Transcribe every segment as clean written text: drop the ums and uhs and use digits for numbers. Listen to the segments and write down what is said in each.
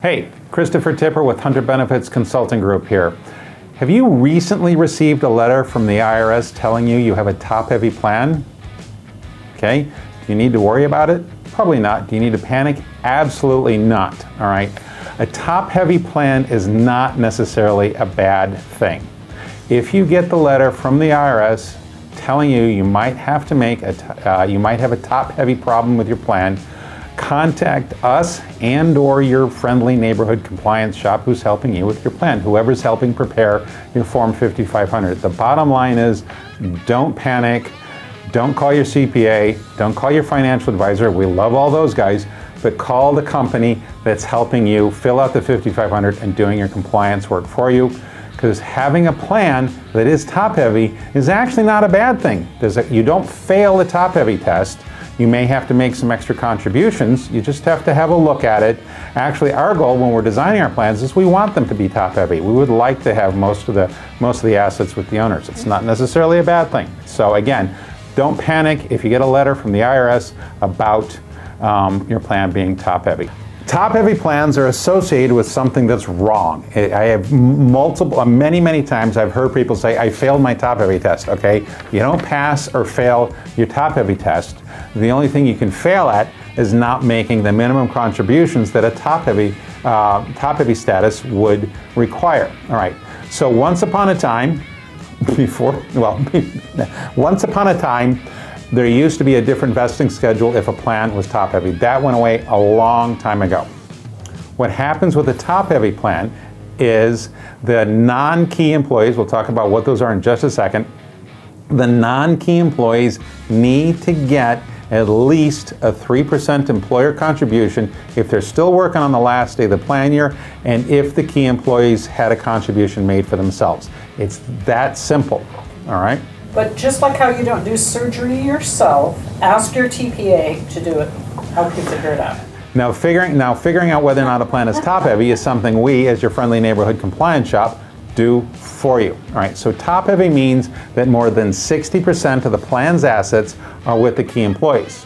Hey, Christopher Tipper with Hunter Benefits Consulting Group here. Have you recently received a letter from the IRS telling you you have a top-heavy plan? Okay, do you need to worry about it? Probably not. Do you need to panic? Absolutely not, all right? A top-heavy plan is not necessarily a bad thing. If you get the letter from the IRS telling you you might have to make you might have a top-heavy problem with your plan, contact us and/or your friendly neighborhood compliance shop who's helping you with your plan, whoever's helping prepare your Form 5500. The bottom line is, don't panic, don't call your CPA, don't call your financial advisor, we love all those guys, but call the company that's helping you fill out the 5500 and doing your compliance work for you, because having a plan that is top-heavy is actually not a bad thing. You don't fail the top-heavy test. You may have to make some extra contributions. You just have to have a look at it. Actually, our goal when we're designing our plans is we want them to be top-heavy. We would like to have most of the assets with the owners. It's not necessarily a bad thing. So again, don't panic if you get a letter from the IRS about your plan being top-heavy. Top-heavy plans are associated with something that's wrong. I have many times I've heard people say, I failed my top-heavy test, okay? You don't pass or fail your top-heavy test. The only thing you can fail at is not making the minimum contributions that a top-heavy status would require. All right, so once upon a time, there used to be a different vesting schedule if a plan was top-heavy. That went away a long time ago. What happens with a top-heavy plan is the non-key employees, we'll talk about what those are in just a second, the non-key employees need to get at least a 3% employer contribution if they're still working on the last day of the plan year and if the key employees had a contribution made for themselves. It's that simple, all right? But just like how you don't do surgery yourself, ask your TPA to do it, help you figure it out. Now figuring out whether or not a plan is top-heavy is something we, as your friendly neighborhood compliance shop, do for you. All right, so top-heavy means that more than 60% of the plan's assets are with the key employees.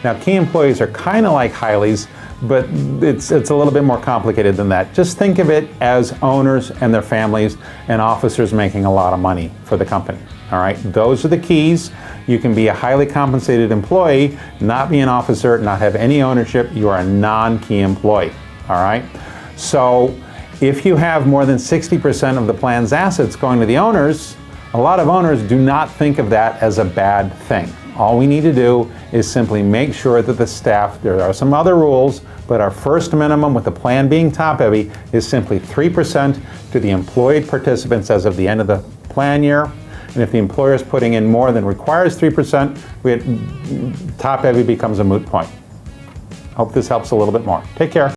Now, key employees are kind of like Hileys, but it's a little bit more complicated than that. Just think of it as owners and their families and officers making a lot of money for the company. All right, those are the keys. You can be a highly compensated employee, not be an officer, not have any ownership. You are a non-key employee. All right, so if you have more than 60% of the plan's assets going to the owners, a lot of owners do not think of that as a bad thing. All we need to do is simply make sure that the staff, there are some other rules, but our first minimum with the plan being top-heavy is simply 3% to the employed participants as of the end of the plan year. And if the employer is putting in more than requires 3%, top-heavy becomes a moot point. Hope this helps a little bit more. Take care.